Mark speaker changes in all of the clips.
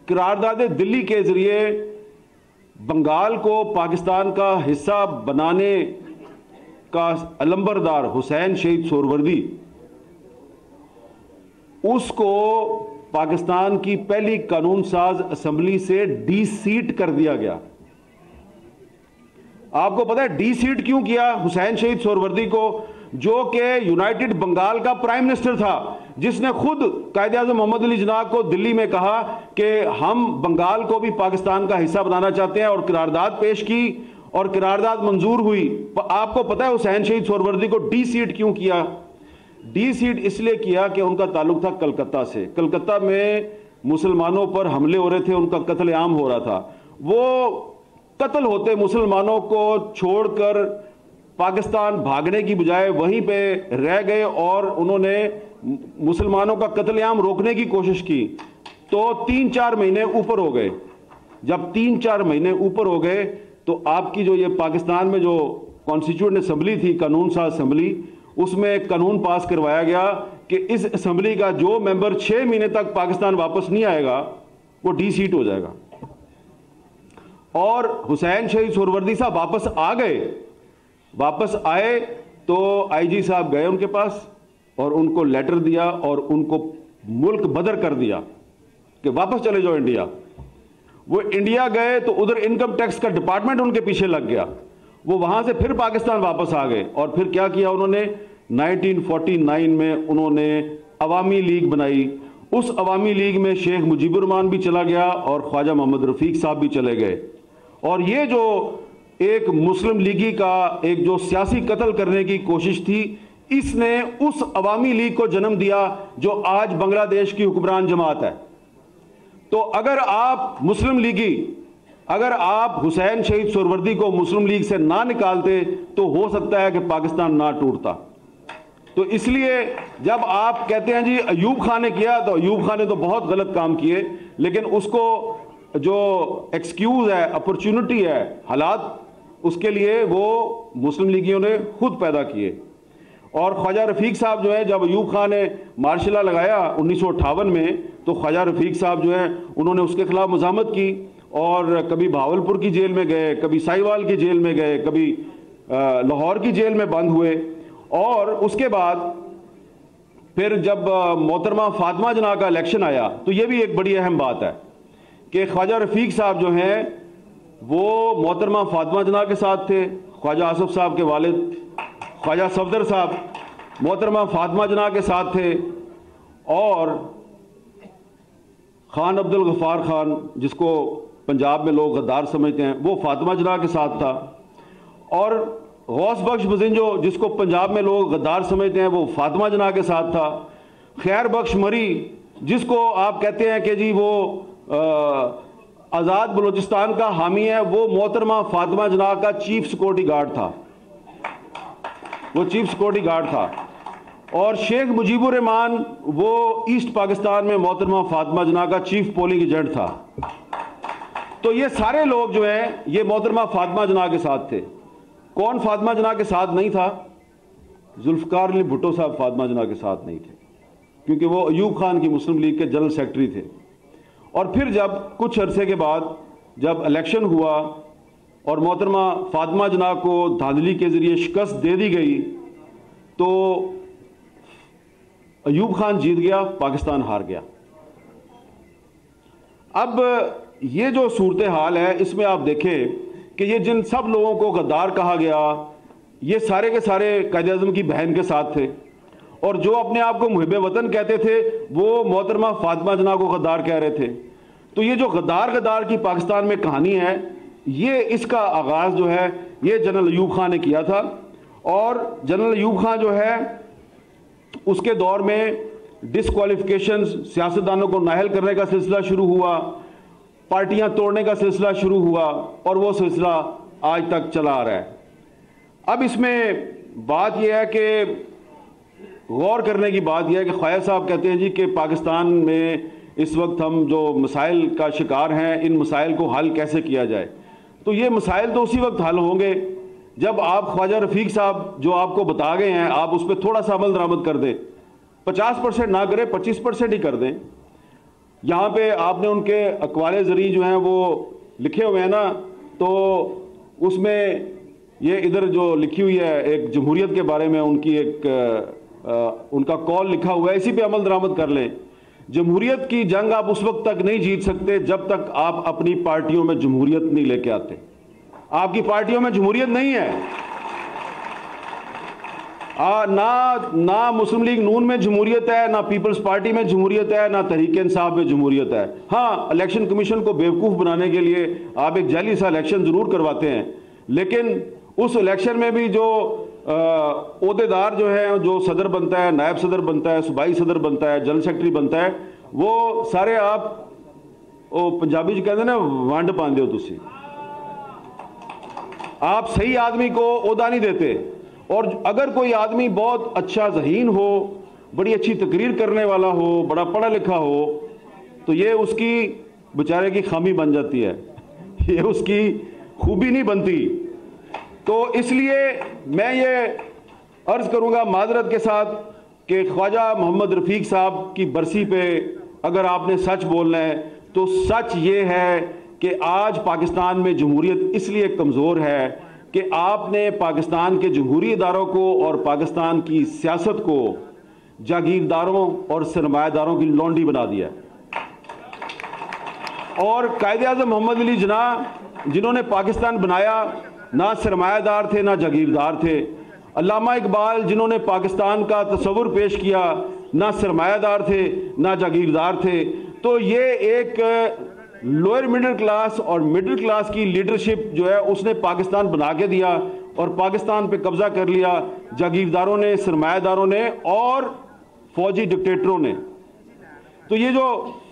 Speaker 1: करारदाद दिल्ली के जरिए बंगाल को पाकिस्तान का हिस्सा बनाने का अलंबरदार हुसैन शहीद सोहरवर्दी, उसको पाकिस्तान की पहली कानून साज असेंबली से डी सीट कर दिया गया। आपको पता है डी सीट क्यों किया हुसैन शहीद सोहरवर्दी को, जो कि यूनाइटेड बंगाल का प्राइम मिनिस्टर था, जिसने खुद कायदे-आज़म मोहम्मद अली जिन्ना को दिल्ली में कहा कि हम बंगाल को भी पाकिस्तान का हिस्सा बनाना चाहते हैं, और करारदाद पेश की और करारदाद मंजूर हुई। आपको पता है हुसैन शहीद सोहरवर्दी को डी सीट क्यों किया? डी सीट इसलिए किया कि उनका ताल्लुक था कलकत्ता से। कलकत्ता में मुसलमानों पर हमले हो रहे थे, उनका कत्लेआम हो रहा था। वो कत्ल होते मुसलमानों को छोड़कर पाकिस्तान भागने की बजाय वहीं पे रह गए और उन्होंने मुसलमानों का कत्लेआम रोकने की कोशिश की। तो 3-4 महीने ऊपर हो गए। जब 3-4 महीने ऊपर हो गए तो आपकी जो ये पाकिस्तान में जो कॉन्स्टिट्यूएंट असेंबली थी, कानून साज असेंबली, उसमें कानून पास करवाया गया कि इस असेंबली का जो मेंबर 6 महीने तक पाकिस्तान वापस नहीं आएगा वो डी सीट हो जाएगा। और हुसैन शहीद सोहरवर्दी साहब वापस आ गए। वापस आए तो आईजी साहब गए उनके पास और उनको लेटर दिया और उनको मुल्क बदर कर दिया कि वापस चले जाओ इंडिया। वो इंडिया गए तो उधर इनकम टैक्स का डिपार्टमेंट उनके पीछे लग गया। वो वहां से फिर पाकिस्तान वापस आ गए और फिर क्या किया उन्होंने, 1949 में उन्होंने अवामी लीग बनाई। उस अवामी लीग में शेख मुजीबुर रहमान भी चला गया और ख्वाजा मोहम्मद रफीक साहब भी चले गए। और ये जो एक मुस्लिम लीगी का एक जो सियासी कत्ल करने की कोशिश थी, इसने उस अवामी लीग को जन्म दिया जो आज बांग्लादेश की हुक्मरान जमात है। तो अगर आप मुस्लिम लीगी, अगर आप हुसैन शहीद सोहरवर्दी को मुस्लिम लीग से ना निकालते तो हो सकता है कि पाकिस्तान ना टूटता। तो इसलिए जब आप कहते हैं जी अयूब खान ने किया, तो अयूब खान ने तो बहुत गलत काम किए, लेकिन उसको जो एक्सक्यूज है, अपॉर्चुनिटी है, हालात, उसके लिए वो मुस्लिम लीगियों ने खुद पैदा किए। और ख्वाजा रफीक साहब जो है, जब अयूब खान ने मार्शल लॉ लगाया 1958 में, तो ख्वाजा रफीक साहब जो है उन्होंने उसके खिलाफ मज़ामत की और कभी भावलपुर की जेल में गए, कभी साहिवाल की जेल में गए, कभी लाहौर की जेल में बंद हुए। और उसके बाद फिर जब मोहतरमा फातिमा जना का इलेक्शन आया, तो ये भी एक बड़ी अहम बात है कि ख्वाजा रफीक साहब जो हैं वो मोहतरमा फातिमा जना के साथ थे। ख्वाजा आसफ साहब के वालिद ख्वाजा सफदर साहब मोहतरमा फातिमा जना के साथ थे, और खान अब्दुल गफ्फार खान, जिसको पंजाब में लोग गद्दार समझते हैं, वो फातिमा जना के साथ था। और गौस बख्श बजिंजो, जिसको पंजाब में लोग गद्दार समझते हैं, वो फातिमा जना के साथ था। खैर बख्श मरी, जिसको आप कहते हैं कि जी वो आज़ाद बलूचिस्तान का हामी है, वो मोहतरमा फातिमा जना का चीफ सिक्योरिटी गार्ड था, वो चीफ सिक्योरिटी गार्ड था। और शेख मुजीबुर रहमान वो ईस्ट पाकिस्तान में मोहतरमा फातिमा जना का चीफ पोलिंग एजेंट था। तो ये सारे लोग जो हैं ये मोहतरमा फातिमा जना के साथ थे। कौन फातिमा जना के साथ नहीं था? जुल्फकार अली भुट्टो साहब फातिमा जना के साथ नहीं थे, क्योंकि वो अयूब खान की मुस्लिम लीग के जनरल सेक्रेटरी थे। और फिर जब कुछ अरसे के बाद जब इलेक्शन हुआ और मोहतरमा फातिमा जना को धांधली के जरिए शिकस्त दे दी गई, तो अयूब खान जीत गया, पाकिस्तान हार गया। अब ये जो सूरत हाल है, इसमें आप देखें कि ये जिन सब लोगों को गद्दार कहा गया, ये सारे के सारे कायद-ए-आज़म की बहन के साथ थे, और जो अपने आप को मुहिब वतन कहते थे वो मोहतरमा फातिमा जना को गद्दार कह रहे थे। तो ये जो गद्दार की पाकिस्तान में कहानी है, ये इसका आगाज़ जो है ये जनरल अयूब खान ने किया था। और जनरल अयूब खान जो है उसके दौर में डिसक्वालिफिकेशन, सियासतदानों को नाअहल करने का सिलसिला शुरू हुआ, पार्टियां तोड़ने का सिलसिला शुरू हुआ, और वो सिलसिला आज तक चला आ रहा है। अब इसमें बात यह है कि गौर करने की बात यह है कि ख्वाजा साहब कहते हैं जी कि पाकिस्तान में इस वक्त हम जो मसाइल का शिकार हैं, इन मसाइल को हल कैसे किया जाए। तो ये मसाइल तो उसी वक्त हल होंगे जब आप ख्वाजा रफीक साहब जो आपको बता गए हैं, आप उस पर थोड़ा सा अमल दरामद कर दें। 50% ना करें, 25% ही कर दें। यहाँ पे आपने उनके अक़वाले ज़री जो हैं वो लिखे हुए हैं ना, तो उसमें ये इधर जो लिखी हुई है एक जमहूरियत के बारे में उनकी उनका कॉल लिखा हुआ है, इसी पे अमल दरामद कर लें। जमहूरियत की जंग आप उस वक्त तक नहीं जीत सकते जब तक आप अपनी पार्टियों में जमहूरियत नहीं लेके आते। आपकी पार्टियों में जमहूरियत नहीं है, ना मुस्लिम लीग नून में जमहूरियत है, ना पीपल्स पार्टी में जमहूरियत है, ना तहरीक इंसाफ में जमहूरियत है। हाँ, इलेक्शन कमीशन को बेवकूफ़ बनाने के लिए आप एक जाली सा इलेक्शन ज़रूर करवाते हैं, लेकिन उस इलेक्शन में भी जो ओहदेदार जो है, जो सदर बनता है, नायब सदर बनता है, सूबाई सदर बनता है, जनरल सेक्रेटरी बनता है, वो सारे आप पंजाबी कहते हैं ना, वंड पाते हो तुसी। आप सही आदमी को ओहदा नहीं देते। और अगर कोई आदमी बहुत अच्छा ज़हीन हो, बड़ी अच्छी तकरीर करने वाला हो, बड़ा पढ़ा लिखा हो, तो ये उसकी बेचारे की खामी बन जाती है, ये उसकी खूबी नहीं बनती। तो इसलिए मैं ये अर्ज़ करूँगा माजरत के साथ कि ख्वाजा मोहम्मद रफ़ीक साहब की बरसी पे अगर आपने सच बोलना है तो सच ये है कि आज पाकिस्तान में जमहूरियत इसलिए कमज़ोर है कि आपने पाकिस्तान के जमहूरी इदारों को और पाकिस्तान की सियासत को जागीरदारों और सरमायादारों की लौंडी बना दिया है। और कायदे-आज़म मोहम्मद अली जिन्ना जिन्होंने पाकिस्तान बनाया, ना सरमायादार थे ना जागीरदार थे। अल्लामा इकबाल जिन्होंने पाकिस्तान का तस्वुर पेश किया, ना सरमायादार थे ना जागीरदार थे। तो ये एक लोअर मिडिल क्लास और मिडिल क्लास की लीडरशिप जो है उसने पाकिस्तान बना के दिया और पाकिस्तान पे कब्जा कर लिया जागीरदारों ने, सरमायादारों ने और फौजी डिक्टेटरों ने। तो ये जो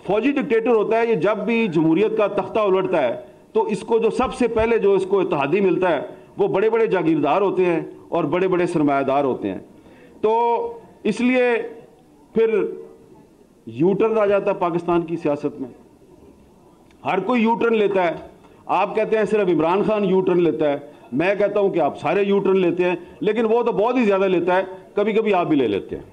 Speaker 1: फौजी डिक्टेटर होता है, ये जब भी जमहूरियत का तख्ता उलटता है तो इसको जो सबसे पहले जो इसको इत्तेहादी मिलता है वो बड़े बड़े जागीरदार होते हैं और बड़े बड़े सरमायादार होते हैं। तो इसलिए फिर यू टर्न आ जाता है पाकिस्तान की सियासत में। हर कोई यू टर्न लेता है। आप कहते हैं सिर्फ इमरान खान यू टर्न लेता है, मैं कहता हूं कि आप सारे यू टर्न लेते हैं, लेकिन वो तो बहुत ही ज्यादा लेता है, कभी कभी आप भी ले लेते हैं,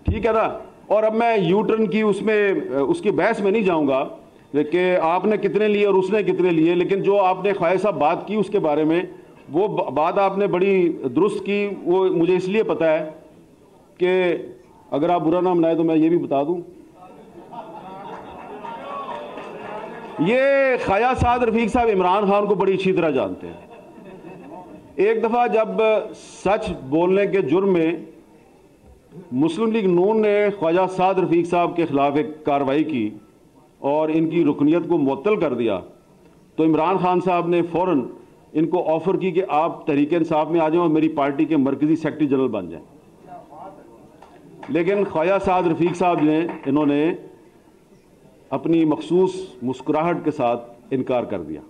Speaker 1: ठीक है ना। और अब मैं यू टर्न की उसकी बहस में नहीं जाऊंगा कि आपने कितने लिए और उसने कितने लिए, लेकिन जो आपने ख्वाजा साहब बात की उसके बारे में, वो बात आपने बड़ी दुरुस्त की। वो मुझे इसलिए पता है कि अगर आप बुरा ना मनाए तो मैं ये भी बता दूं, ये ख्वाजा साद रफीक साहब इमरान खान को बड़ी अच्छी तरह जानते हैं। एक दफ़ा जब सच बोलने के जुर्म में मुस्लिम लीग नून ने ख्वाजा साद रफीक साहब के खिलाफ एक कार्रवाई की और इनकी रुकनियत को मुअत्तल कर दिया, तो इमरान खान साहब ने फ़ौरन इनको ऑफ़र की कि आप तहरीक इंसाफ में आ जाएं और मेरी पार्टी के मरकज़ी सेक्रेटरी जनरल बन जाएं। लेकिन ख्वाजा साद रफीक साहब ने इन्होंने अपनी मखसूस मुस्कुराहट के साथ इनकार कर दिया।